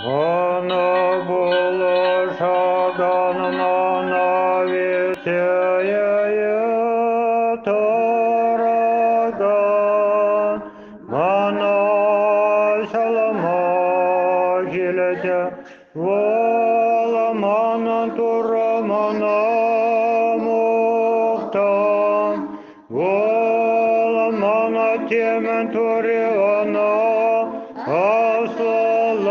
Ana bulaşadan mana viteye toragan mana şalama gilete vola mana tura mana muhtan vola mana temen turiana aslan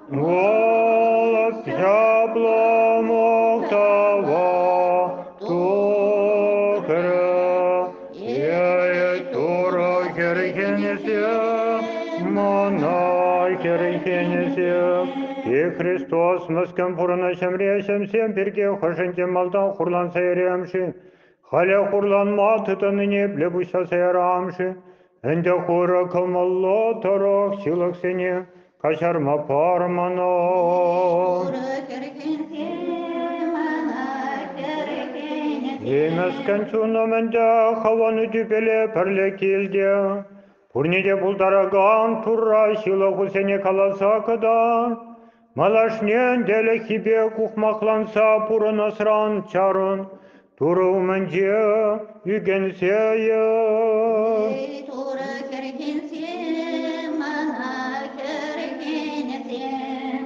vola pjabla muhtava tukra ye tura kerkenesi mana kerkenesi ye Hristos născăm purână şemriyeşem sem pirke hoşenke maldan hurlan seyremşi hale hurlan matıta ныне blebuşa seyramşi ende hura kamallo tarok çılak seni kaşarma parmano Yemezken çunamende havanı dübele perle kildi Purnide buldaragan turra şılak seni kalasa kadar Malaşnen dele hibe kuhmaklansa pura nasran çarın Turu mence yügenseye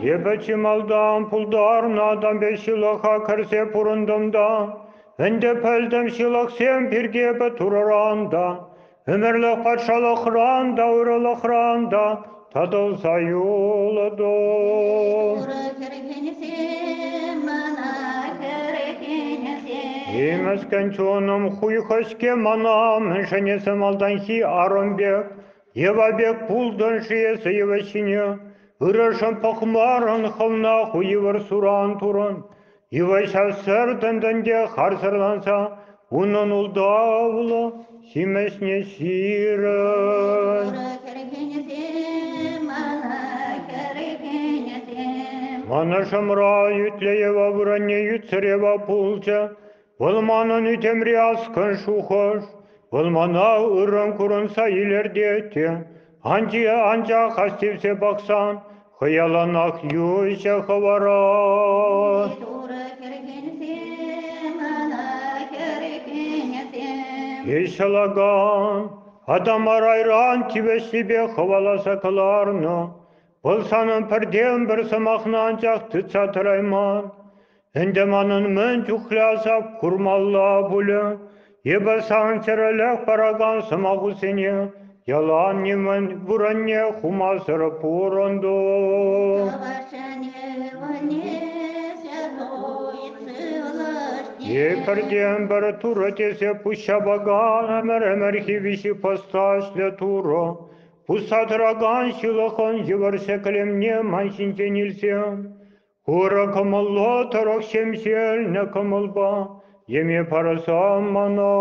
Yebeçi maldan puldarnadan beş şılaka kerse purundumda Ende peldem şılak sen bir gebe turaranda Ömerle kaçalık randa uğralık randa Tadılsa yoladı Yemezken çoğunum huy hoşke manam Şenesem aldan hi arombek Yevabek buldun şiyesi yeveşini Hırışın pakmarın kılna huyiver suran turun Yeveşa sırtından de harsırlansa Unun uldavlı Şimesne şirin Mana şamra yütleyeva vuranye yütsireva pulca Volmanın ütemri askın şuhoş Volmana ırın kurunsa ileride ancak hastivse baksan Hıyalanak yuşe havaran Yeşalagan Adamar ayran tibeşlibe havalasa kalarno Bolsanın perdem bir samakna ancak tıtsa tırayman Endemanın men çuhlasa kurmalla bulu Yebasan çerelek paragan samahu seni Yalan nimen vuranye humasır purandu Ye perdem bir turatese puşabagan Emer hivişi pastaşle turo Pusatragan şılakon jivarse kalemne manşince nilsem Hura kamallo tarak şemşel ne kamalba Yeme parasam mana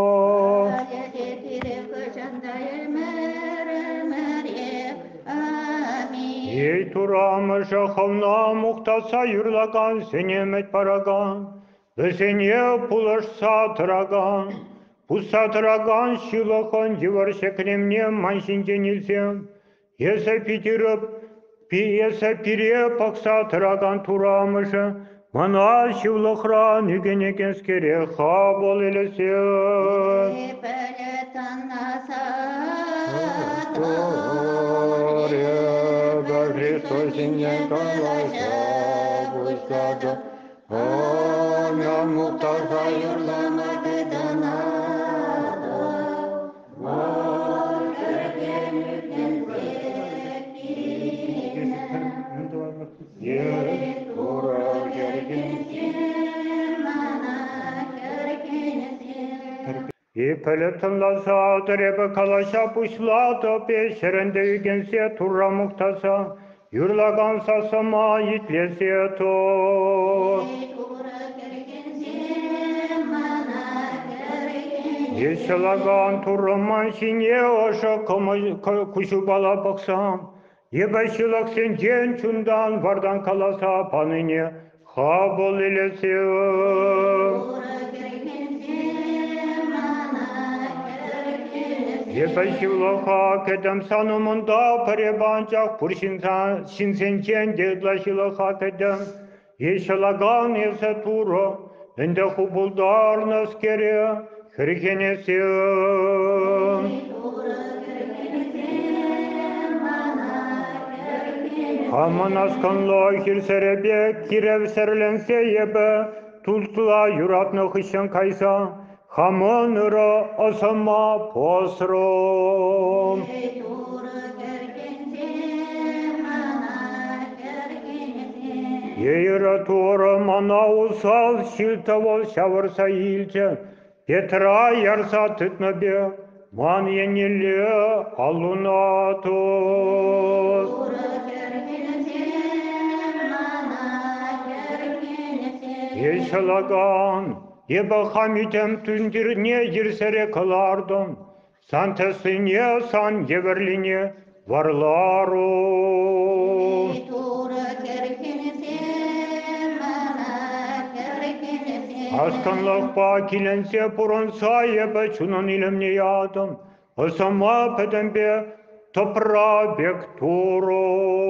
Ye turamı şahavna muhtasa yurlagan Senemet paragan Ve senye pulaşsa tragan Pusatragan şılakon jivar şeklemne manşince nilsem Yese pire paksa tragan turamışı Mana şivlakra nügene skere habol elese Hristosin yankalaşa buzgada Ona muhtaza yurlamak dana Peletınla sadrebe kalaşa puşlata peşerende yügense turra muhtasa Yurlagansa sama yitlese to Yeşalagan turra manşinye oşa kuşu bala baksam Yebeşilak sen gençundan vardan kalasa panine habol ilese Yepashivloha kedem sanumunda parebancak purşinsan şinsençen dedlaşiloha kedem yeşalagan yeseturo ende hubuldar naskere hrihenesim. Haman askanlo hirserebe kirev serlense yebe tultula yuratno hışan kaysa Haman ıra asama posrom. Yeyra tora mana usal şiltavol şavarsa ilçe Petra yarsa tıtnabe man yenili alunatos. Yeşalagan Yeba hamitem tündirne girsere kalardım. San tesline san geverline varlarum. Askanlık bakilense purun sahibe çunan ilimne yadım. Asama pedembe toprağa bekturum.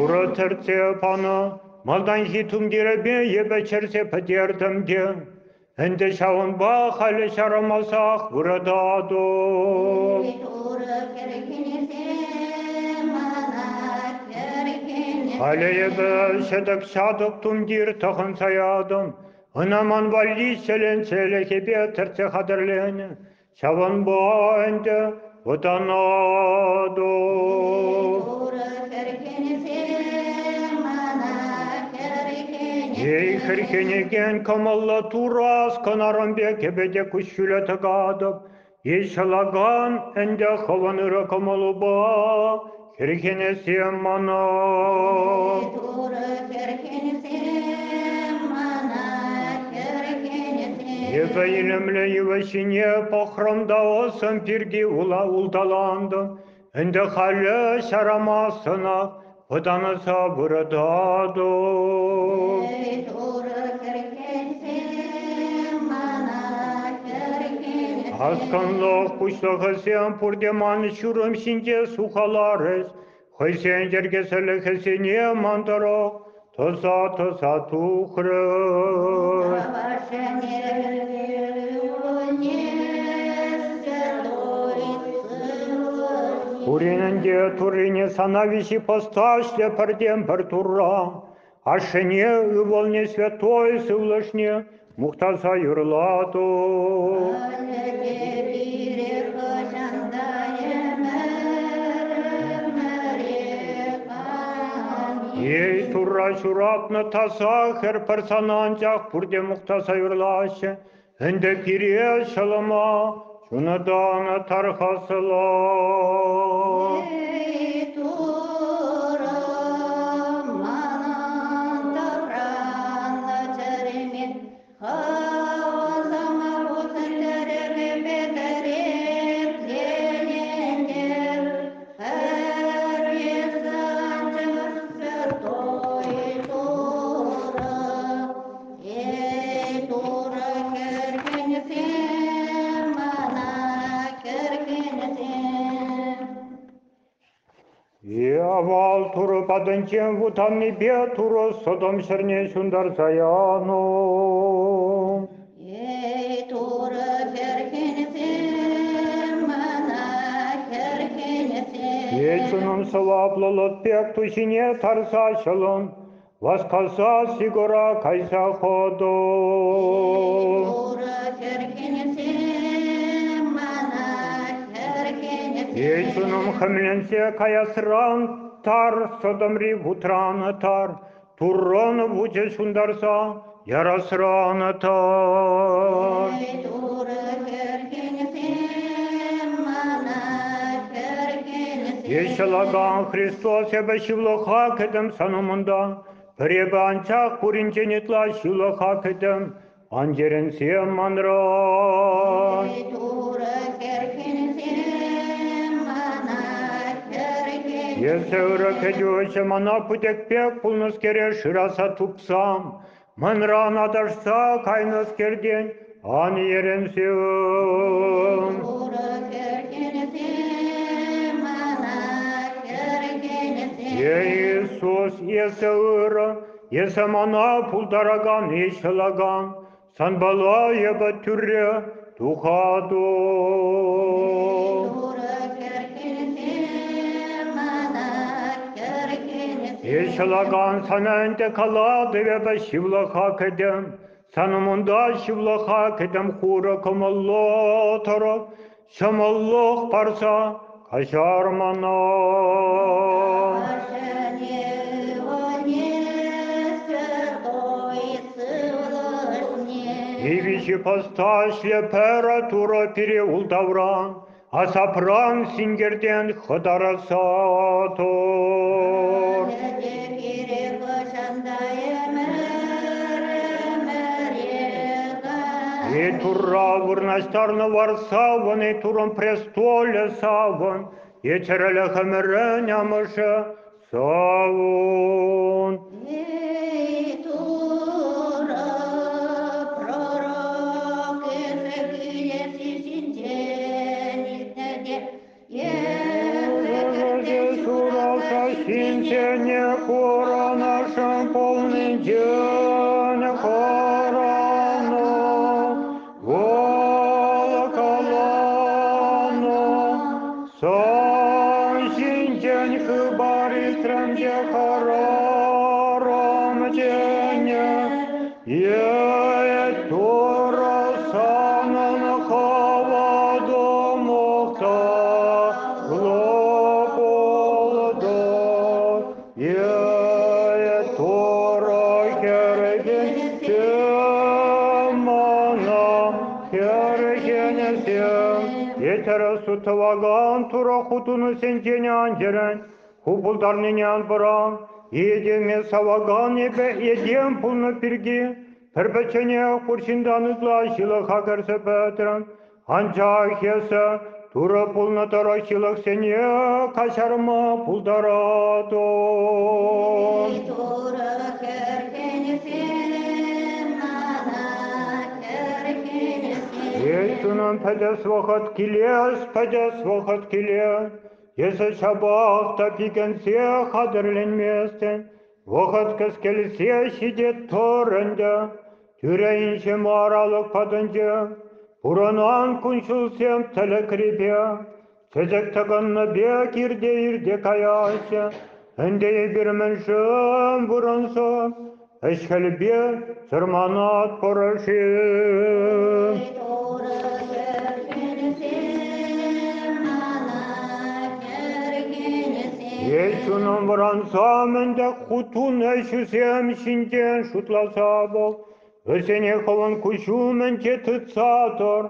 Ура терце пана, малдан хитум диребе ебе черсе педердем де. Энде шаун ба хали шарамасах урададо. Хали ебе шедек шадок тумдир тахын саядым. Анаман валли селен селекебе терце хадерлене. Шаун ба энде Otanado. Ey hırkenegen kamalla turas kanarambe kebede kuşşüle tagadım. Yeşalagan ende havanıra kamalı ba hırkenesi mana. Yebe ilimle yuvesine pahramda olsun pirdi ula uldalandım. Ende halle şaramasına Odana sabırdadı. Askanlık kuşluğu sen purdeman şurum şince suhalarız. Hıysen cergesele kesine mandara. Tosa tosa tuhrız. Уринанде турине санавищи поставшля пардем партура, Ашене уволне святой сылышне мухтаса юрлату. Ей тура шурапна таса хер персананчах пурде мухтаса юрлаще, Энде пире шалама Şunadan tarhasılar. Aval turu padınçen vutanni be turu sodom şerne şundar sayano. Yeçunum savaplılık pek tuşine tarsa şalın, Vaskalsa sigora kaysa hodo. Yeçunum hamlense kayasıran tar, sodomri vutran tar, turron vuce şundarsa yarasıran tar. Yeşalagan Hristos ebe şivloha kedem sanımında, Prebançak purincenitla şivloha kedem, Anjeren siyem manran. Yesevre kediyoşe mana putek pek pulnus kere şırasa tupsam, Mânra nadășsa cainăs kerden, an yerensiun. Iisus este ıră, este mana puldaragan, eşelagan, san balaya batürre tuhado. Eşelagan sana ente kaladı ve be şivlaka kedem, sanımında şivlaka kedem hura kamallah taraf, şamallah parsa kaşarmana. Ивичи посташ лепаратура переулдавран, а сапран сингерден хадарасатор. И тура вурнаштарна варсаван, и туром престоле саван, и череля хамереня мыша саван. Синтене хора нашем полный день хорано, волоколано, сон синтень хыбари стрэмде хорором дене, ет тура санан хавадо мохта, Сутаваган тура хутуну сенчене анжерен, хупулдарненян баран, едеме саваган едем пулны пирги, перпечене курсинданызла шилых хакерсе петран, анча хесе тура пулны тара шилых сене кашарма пулдарадо. Ейсунан педес вахат килес, есе шабах тапикенсе хадырленместен, вахат кескелсе шидет торында, тюрейінше маралық падынжы, буранан күншілсем тілі крипе, сезек тағанны бек ирде каяшы, әндей бірміншім бурансын, эшкел бе сырманат порашым. Ейсунан варансам энде хутун эшүсем шинден шутласа бол, өсене хован кушумен жетытсатор,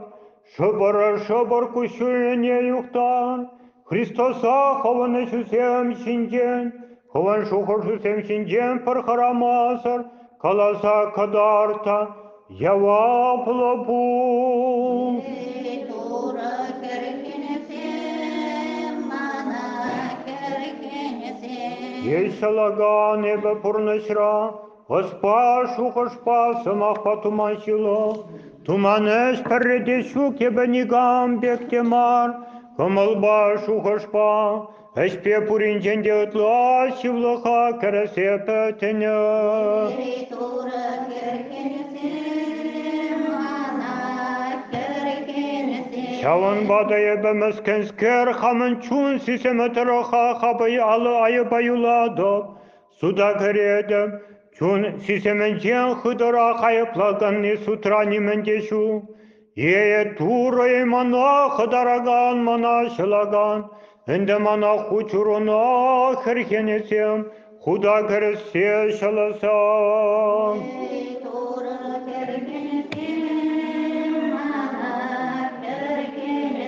шыбыр кушулене юхтан, Христоса хован эшүсем шинден, хован шухыршүсем шинден пырхарамасыр, каласа кадарта, явап лапу. Ейшалаган ебе пурнышра, оспа шухышпа самахпа туманшило, туманеш передешу кебе нигам бектемар, камалба шухышпа, эшпе пуринченде ытла шивлыха кересе петене. Шаван бада ебе мескенскер хамын чун сисеме тараха хабай алы айы баюладо, суда кередем, чун сисемен жен хыдыра хайыплаганны сутрани мендешу, ее тура мана хыдараган мана шылаган, энде мана хучуруна херхенесем, худа кересе шаласам.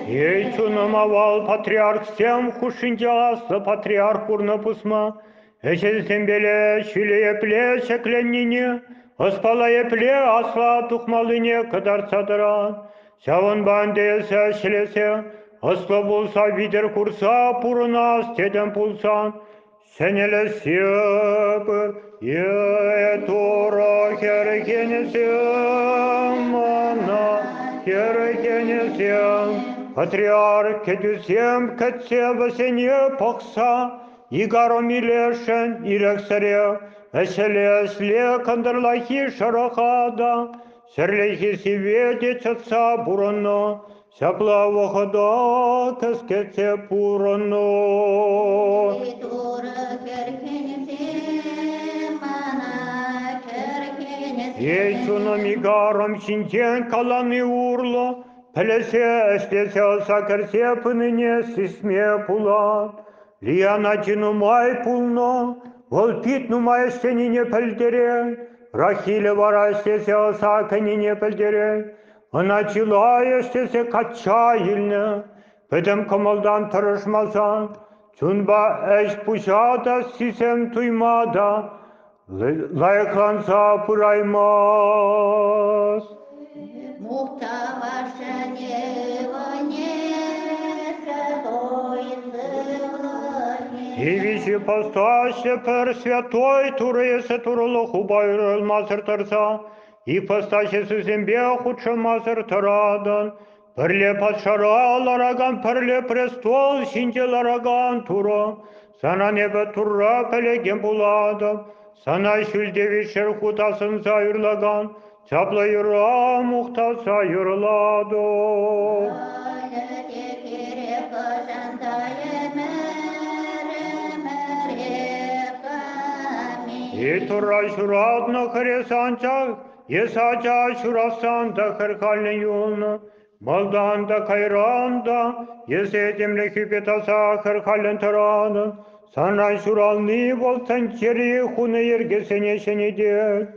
Ейчунам авал патриарх всем хушинджаса патриарх пурнапусма, эшелсем беле шилее пле шекленнине, оспалае пле асла тухмалыне кадар садыран, шаван бандесе шилесе, асло булса видер курса пурна стеден пулсан, Senele siyabır, ye tora kerkenesem, mana kerkenesem. Patriarh kedüsem ketse vesene paksa, Игоро милешен ирексаре, веселесле кандерлахи шарахада, серлехи сивете чатса бурано, сапла вахада каскете пурано. Ейчуно мигаром шинчен каланы урло, пелесе эстесе сакерсе пыныне сисме пулат. Лиана нумай пулно, волпит нумай стенине пельдере, Рахиле вара стесе осаканине пельдере, Аначила стесе качаильне, Педем комалдан тарышмаса, Чунба эш пушада сисем туймада, Лайкланса пураймас. Мухта ваша невоне, И вещи постаще пер святой туресе туролоху байрел мазер тарса, и постаще сузембе худше мазер тарадан, перле патшара лараган, перле престол шинче лараган туро, sana nebe turra pelegen buladım, sana şüldevi şerhutasın sayırlagan, çapla yıra muhta sayırladım. И тура шурат на хресанчах, есача шурасан да харкален юлна, малдан да кайранда, есетим лехипетаса харкален тарана, sana şuralni voltan çeri hune yergesene şenede.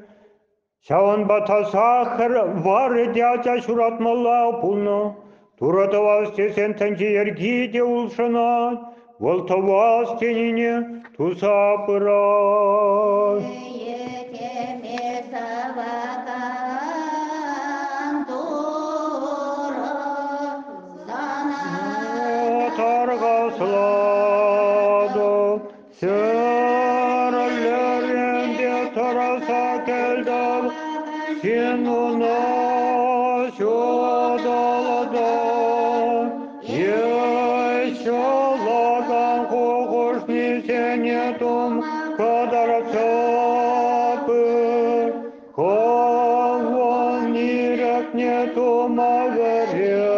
Şavan batasa har var edyaca şurat malla pulna, turata vaste sen tanci yergi de ulşana, volta vastenine tusa pıras. Targasladım, sürülerinde tarasa geldim, sen ona şudaladım, yaşalagan kokuşni senetum kadar çapır, kovun nirek netum ağırır,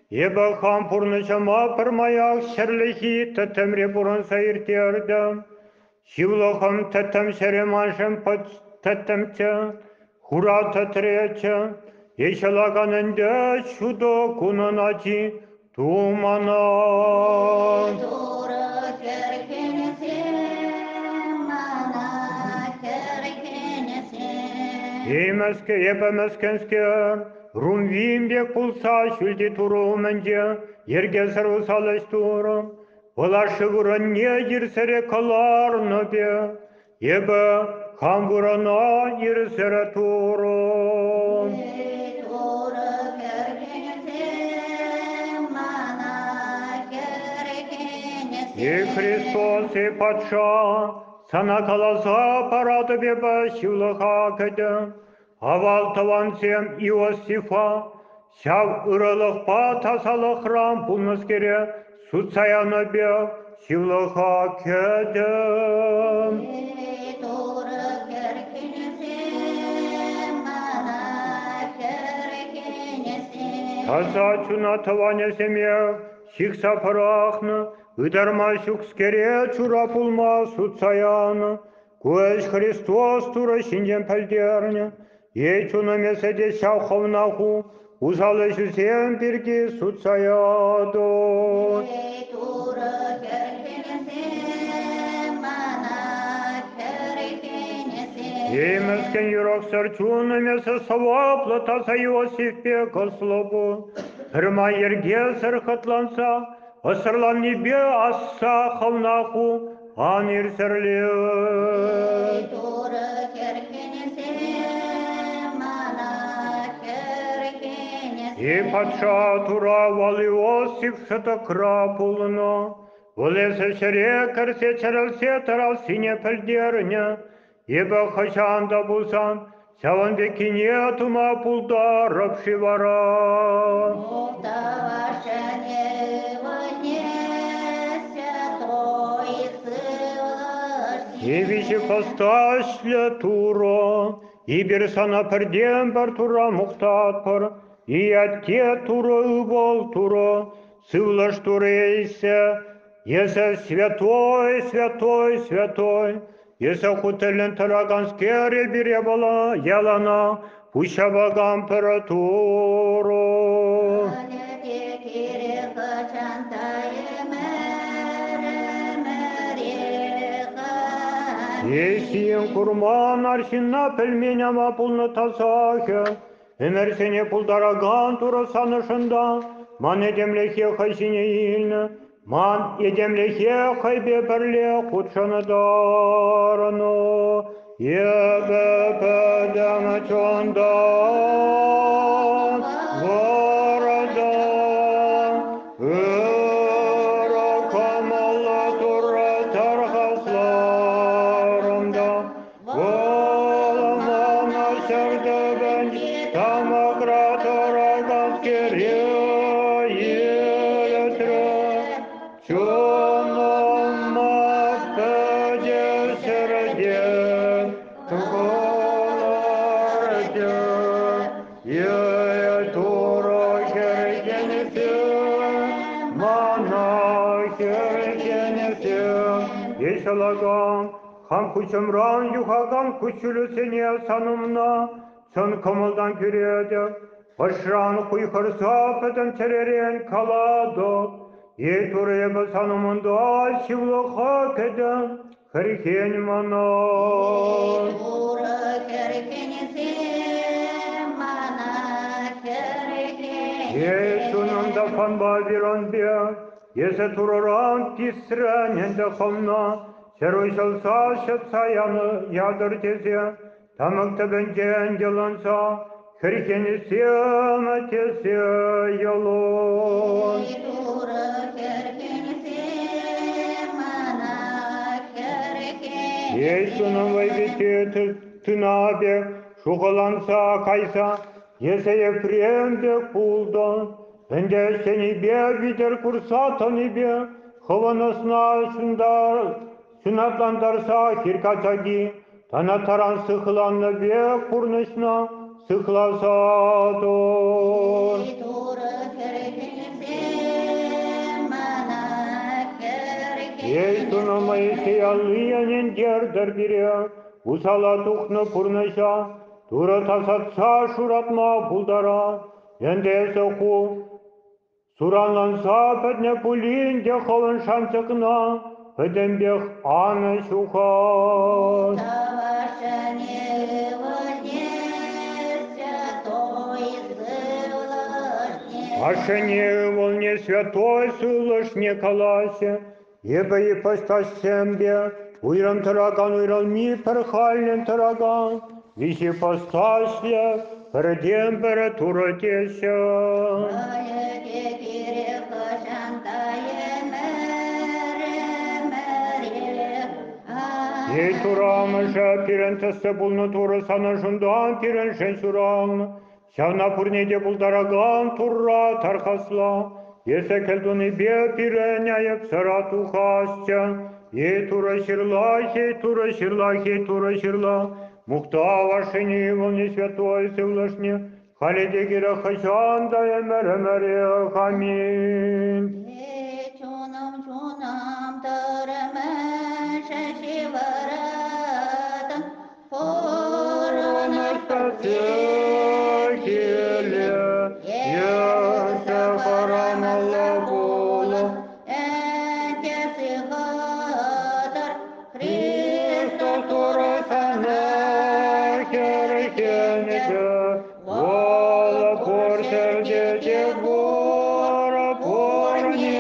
Ебе хампурнычама пырмаяк шерлехи тетемре буран сайыртердем. Шивлохам тетем шереманшем тетемче, хура тетрече, ешалаганенде шудо кунаначи тумана. Емеске епемескенске, Rumvimbe kulsa şüldi turumence, yerge sarı salışturum. Bulaşıvıran ne girsere kalar nöbe, yebe hamvurana girsere turum. Ye Hristos e Paşa, sana kalasa paradı bebe şivlığa kedem. Aval tavansem Иосифа, şav ıralıkpa tasalı hram bulnuskere, sutsayanı be şivlığa kedem. Tasa çuna tavaneseme, şiksa parahını, Ыдарма şukskere çura pulma sutsayanı, Kueş Hristos tura şincem pelderine, Ечуно меседе шавховнаху, узалышу сем пирки сутсаядо. Емескен юрок сарчуно месе савапла таса Иосиф пекал слобу. Хрма ерге сархатланса, асырлан небе асса хавнаху, анир серлет. і патша тура валіосів шатакрапулно, волесе шерекар сечерал сетарал сине пельдерня, ебо хачанда бусан, сяван бекине тума пулда рабшивара. Мукта ваша невольне, святой И вище посташля туро, и берсана пердем бар тура мухтат пар, и атке туро убол туро, сывлаш турейся, есе святой, святой, святой, есе хутелен тараганскере биребала ялана, пуща багам пературо. Есиен курман аршинна пельменяма пулны тазахе, эмерсене пулдараган тура санышында, ман едемлехе хайсине илны, ман едемлехе хайбе берле худшаны дарыны, ебе педем чонда, горада, Yeşalagan, ham kuşumran yuhagan kuşulu seni sanımna, sen kamaldan kürede, başran kuykarsa peden tereren kaladı, yetureye basanımında şivlı hak eden, kırken manar. Yesununda fan baviran bir, Yese turaran tisren hende hamna, şeroşalsa şetsayanı yadır teze, tamakta bence engelansa, kırkenisi ametesi yolun. Yesunun vaybeti tınabe, şukalansa kaysa, yese efremde kuldan, ben de seni bir bider kursatan ibe, havanasına sünatlandarsa kirkacagi, tanataran sıkılanlı bir kurnışna sıklasadır. Yesunuma iseyalliyenin derder bire, usala tuhnu purnışa, dura tasatsa şuratma buldara, yendese hu, Суранланса педне пулин деховен шанцекна, педем бех ане шухат. Ашене волне святой сулышне каласе, ебе и постасембе, уйрам тараган уйрам ми перхален тараган, виси постасле, передем перетура тесе. Turamıша pirenteste bulnu turu sanışından piren şensuran, şavna purnede buldaragан turra tarkasla, yese kelduni be pirenyayıp saratu hasça, ye tura şirla, muhta вашини волни святой Всевышний, халиде гира хачанда эмере хамин. Вола портер дете гора порни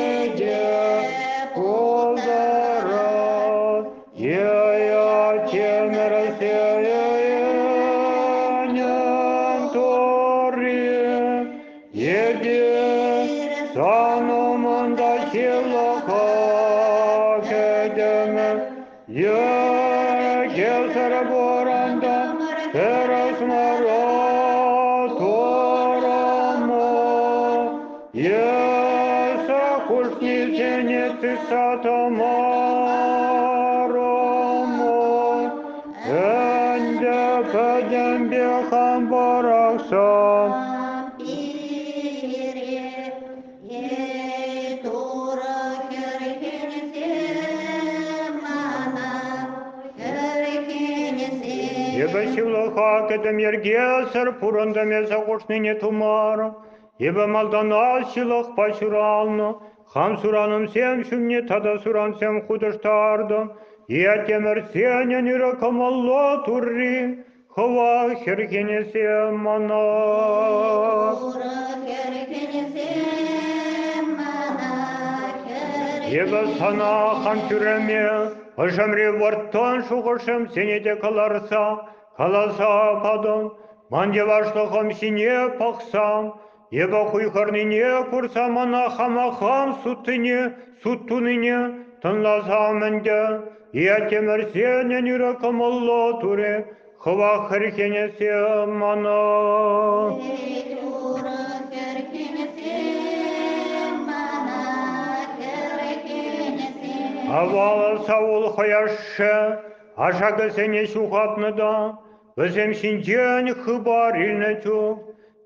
yeme. Ye gezer boranda teras mara toramo. Ye sa kuşnice neti satamaramo. Ende pedem bir baraksan. Ебо силаха кедем ергесер пурандам езагошны не тумар. Ебо малдана силах пасюралны. Хам сураным сем шумне тада суран сем худыштардым. Я темер сеня нира камалла турри. Хова херкене сем мана. Ебо сана хам тюреме. Ашамри варттан шуғышым сенеде қаларса, қаласа падым, манде башлығым сине пақсам, еба құйқарныне құрсам, ана хамахам суттуныне, тынласам әнде, ия темір сенен үрекім Алла туре, хыва хыркенесе мана. Авалы сауыл қояшы, ашағы сене шуқатны да, өзім сенден хыбар илні ту,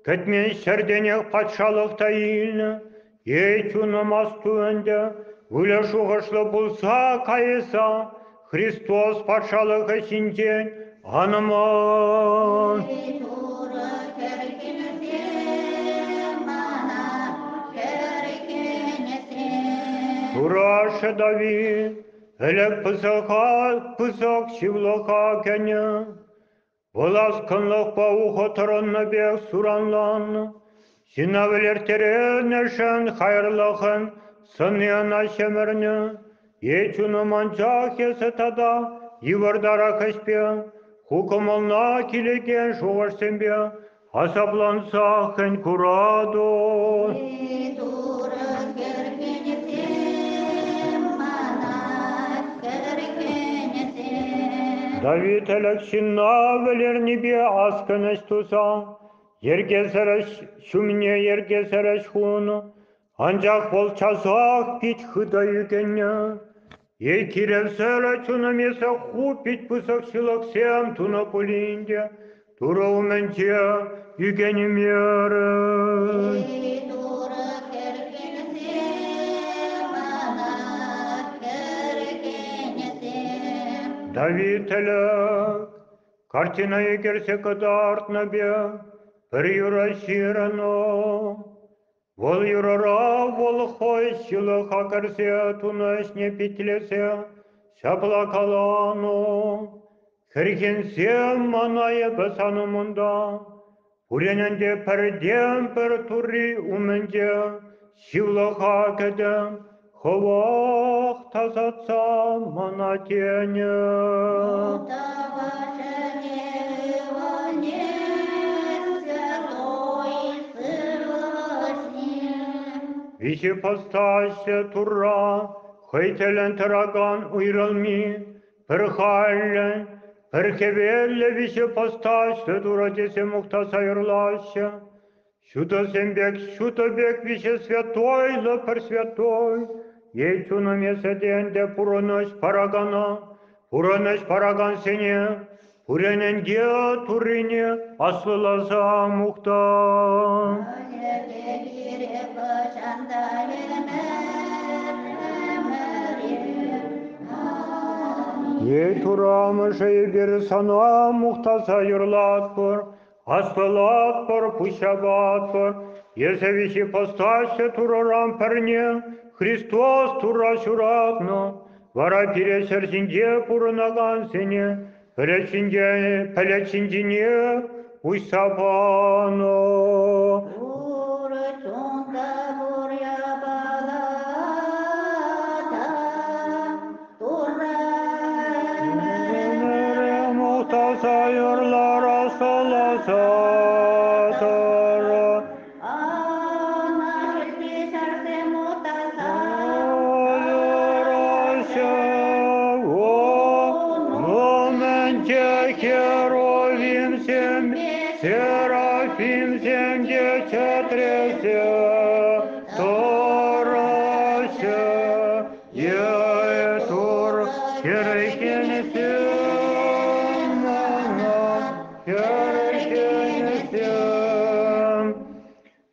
кітмен сәрдене патшалықта илні, етуны масту өнді, өлі шуғышлы болса қайыса, Христос патшалығы сенден анымын. Турашы Давид, әлік пызық шивлыға кәне, Болас кынлық бауғы тұрынны бек суранланы, Синавелер терен әшін хайырлығын, сынияна шемірні, Ечуны манчақ есі тада, евардара кәшпе, Хукымылна келеген шуғырсен бе, Асапланса хэн күраду. Давид әлікшінна вілерні бе аскыныш туса, ерге сәріш, шумне ерге сәріш хуны, анжақ бол часақ бит хыда югенне. Екирев сәрі чунамеса ху бит пысық шылық сем туна полинде, тура уменче югені меры. Давид әлік, картина егерсе кыдартна бе, бір юра ширано. Вол юрара, вол хой шылыға кірсе, тунышне петлесе, шаплакалано. Кіргенсем манайы басанымында, Урененде пірден бір турри уменде, шылыға кедем, Ховақ тазатса мана тене. Виші постаще тура, хейтелен тараган уйралми, перхален, перхевелле виші постаще тура десе мухта сайырлаще. Шуто бек вище святой, лапар святой, Ечуна меседенде пуроныш параган сене, пурененге турине аслыласа мухта. Турамышы bir sana muhtasa yırlatpır, Аспалатпор, пущабатпор, Есевичи постаще турорам перне, Христос тура шуратно, Вара пересерсинде пурнаган сене, Пелечиндине, Уйсапано. Sayırlar asalasa tara. Ayır aşağı Керовим всем, Серафим всем, четыресе, Торосе, Етур, Керекенесем, Керекенесем.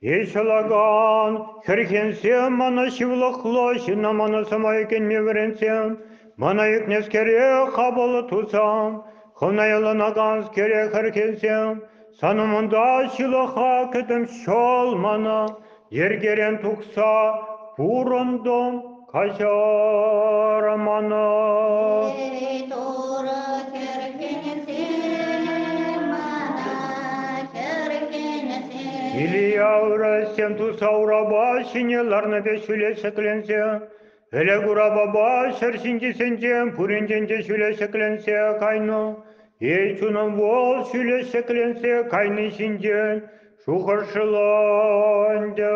Ишлаган, Херхенсем, Мана Шивлахлощи, на Мана Самайкен Меверенсем, Мана Икнескере Хабала Тусам, Хонайла Скере Херхенсем, Санаманда Шилаха Кетем Шол Мана, Ергерен Тукса, Пурондом, Кашара Мана. İliyavra semtu sauraba şinyalarına beşüle şeklense, hele gurababa şerşinci sencem purincence şüle şeklense kayno, yeçunun vol şüle şeklense kayno şincen, şu karşılanca.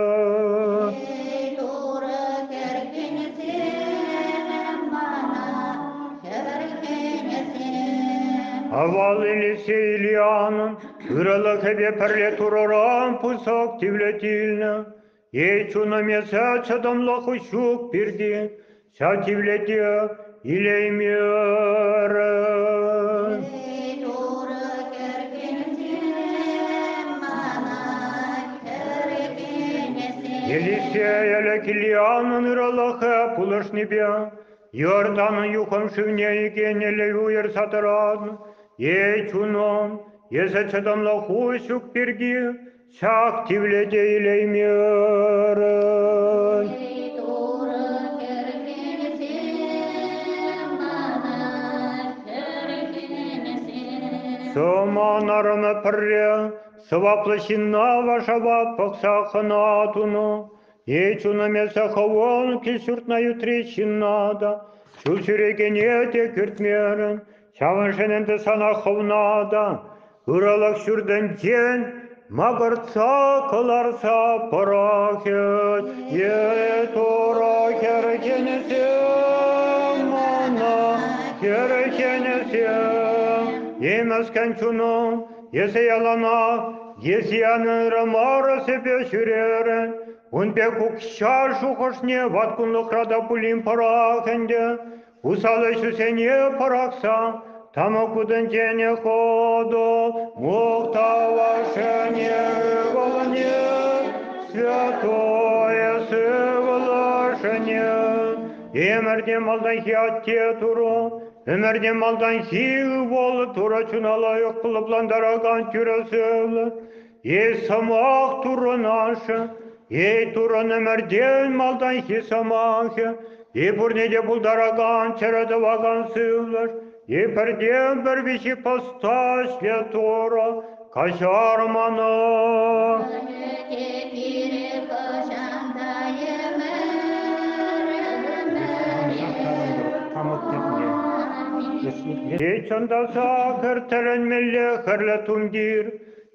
Haval ilisi iliyanın, Iralık hebe perle turaran pusak tivletilne, Yeçuna mesa çadamla huşuk birdi, Sa tivleti ileymiyorun. Елисея лекильянын ыралаха пулыш небе, Йорданын юхом шивне икенеле уер сатыран, Ечуном, есе чадамла хушук пирги, Сак тивлете илеймерын. Саманарыны пірре, Сываплышинна вашава пақсақынатуну, Ечуна месахавон кесюртнаю трещинада, Шүсірегене те күртмерін, Шавыншынынды санақывнада, Үралақ сүрден ден, Мағырца қыларса парахет, Етора керекенесем, Мана керекенесем, Емескен чуну, есе ялана, есиянын рамара себе шүререн, Унбе кукша шухошне ваткунлықрада пулин парахенде, Усалы шүсене парақса, Тамакудын жене ходу, Мухтавашене волне, Святое сывлашене, Емерде малдан хиатте туру, Өмірде малдан хиғы болы тура чуналайық қылыпландараған түресілі. Ей самақ турын ашы, ей турын өмірден малдан хи самақы, ей бұрнеде бұлдараған чәреді ваған сылыр, ей бірден бір біші поста святора кашарманы. Geçonda sakır terenmelle hırla tumdir,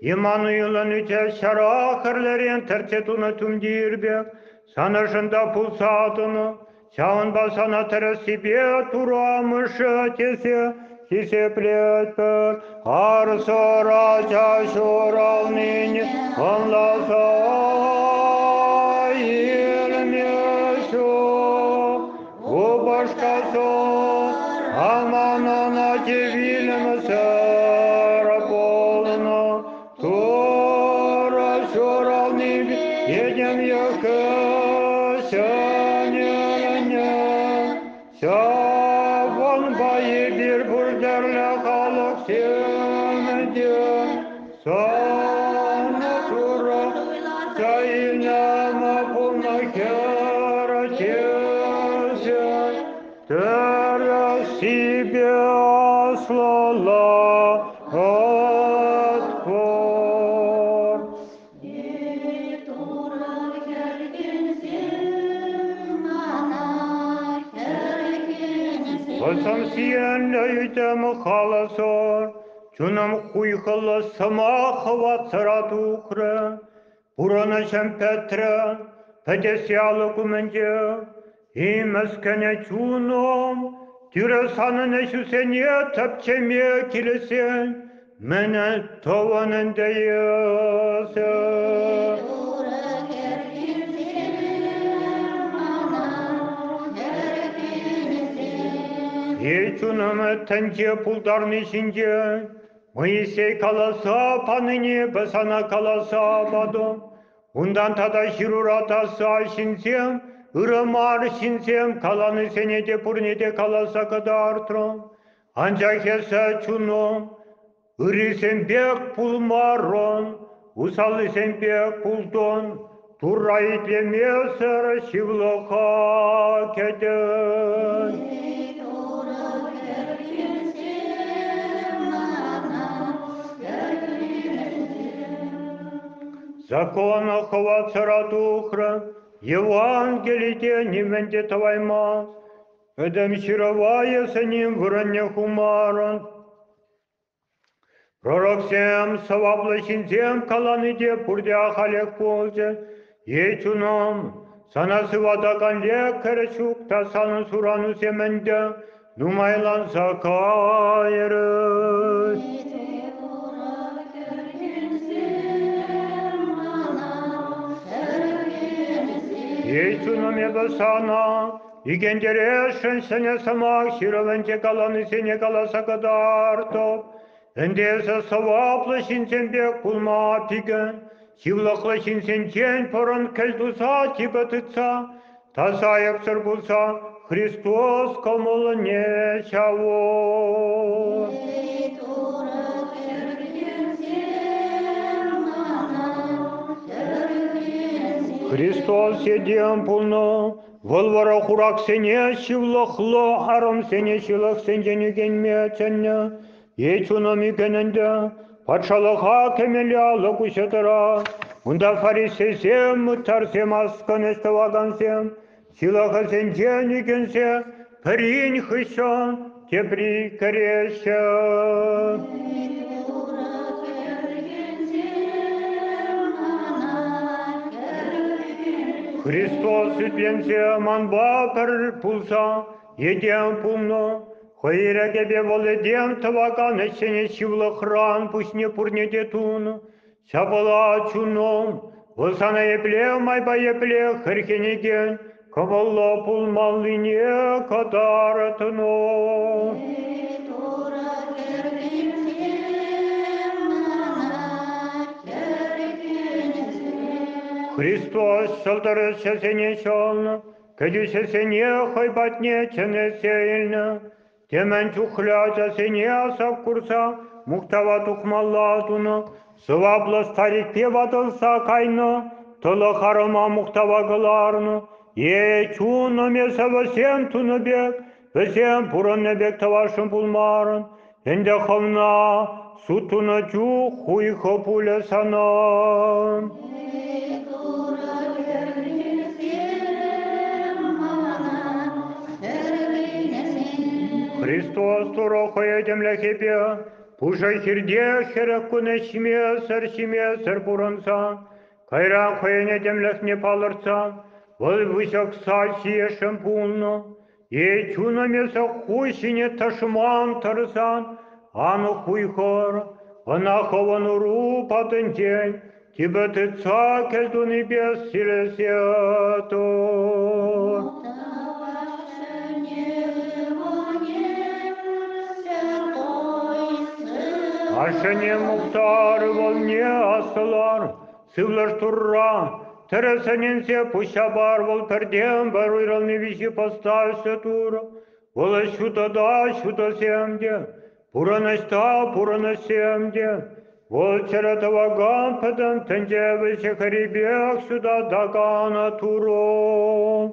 İmanıyla nüce şara hırlerin terçetuna tumdir be, Sanışında pulsatını, Şahın basana teresibe turamışı tese, Hisepletper, har sonra çaşural nini, Anlasa ilmeşo, o başkası, Amanana cevilme saraboluna, Tora şoral nibi, Yedem yakışanene, Şaban bayı bir burderle kalık sevmedi, Sana tura çayınama pulna kâra kesin, Себе ослала отпор. Olsam siyenle yütem halasor, Çunam huyhılı samah vatsara tukre, Burana şempetre, Pedesyalı kumence, İmeskene çunam, Тюре санын эшусене тапчеме килесен, мене тованын дейесе. Ечунамы тенче пулдарны içince, Moisey kalasa panini besana kalasa bado. Undan tada şirurata sa şinsem, ırmar şinsem kalanı senede purnede kalasa kadar tron. Ancak hese çunom, ırisen bek pulmaron, usalisen bek puldon, turrayit lemeser şivloka keden. Закона хова цара тухра, Евангелие неменде твайма, Эдем щировая с ним вранья хумаран. Пророк сем саваплащин зем каланыде пурдя халек ползе, Ечунам, sana sıvadakan lekere çukta sanı suranı semende, Numaylan zakayırız. Ечунам ебасана, и гендерешен сене самах, Шировенте каланы сене каласа кадарто, Эндеса саваплащин сенбек пулма пиген, Şivlaklışın sen paran keldusa tibetıtsa, tasayıp sırbulsa, Hristos kamalı ne şavo. Hristos sediyem pulno, Volvara hurak sene şivlaklı, Haram sene şilak senceni genmeye senne, Ечунами genende, Патшалық hakemeli kuşatıra, Unda farisesem, mutarsem askan estevagansem, Silahı sen cenigense, Perin hışan, tebrik kereşen. Hristos sütlense, manba per pulsa, Yedem pulno, Hayra gebe voledem tavakan eşene şivla hran puşne purne detun. Şabala çunom, volsana yeple mayba yeple hırkenegen, Kavalla pulmalline kadar tno. Hristos şaltarı sesene şalna, Kedi sesene haybatne çene seylna, Temen çuhlata seni asap kursa, muhtava tukmallatunu, sıvabla starik pevadılsa kayno, tılı harıma muhtava gılarnu, çunu mesava sen tunu bek, ve sen puran nebek tavaşın bulmarın, ende havna, sutuna çu huy hopule sanan. Христос турохая демляхепе, пушай хирде херекуне шиме сер буранса, кайра хояне демлях не палырца, вол высок сальсие шампунно, чуна меса хуйсине ташман тарсан, ану хуйхор, она ховану рупатын день, тебе ты цакель до небес силесето. Aşene muhtar volne asılar, sıvlar turra, tereseninse puşabar vol perdem baruyral nevişi pastarse tur, vola şuta semde, purana semde, vol çeretava gampeden tenceve şekeribek şuda dagana turo.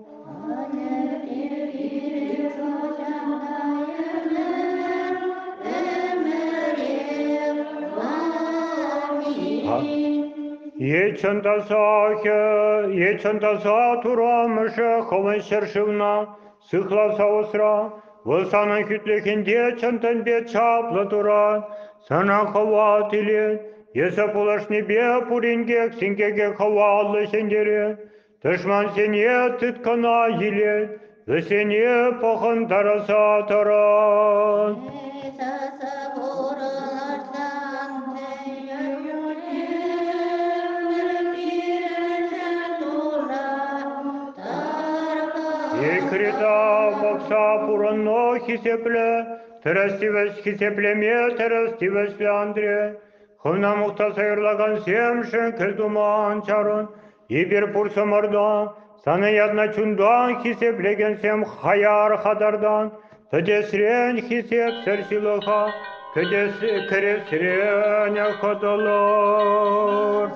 Ечандаса турамыша ховын шершивна, сыхласа осра, волсанын kütlekinde чантан бе чапла тура, сана хова тиле, esa пулашни бе пурингек сингеге хавалы сендере, тышман сене тыткана еле, Весене пахын тараса таран. Екрита бокса пуранно хисепле, терастивес хисеплеме, терастивес Андре. Хымна мухта сайырлаган семшен келдуман чарын, ибир пурсамардан, саны ядна чундан хисеплеген сем хаяр хадардан, тедесрен хисеп серсилыха, кересрен якадалар.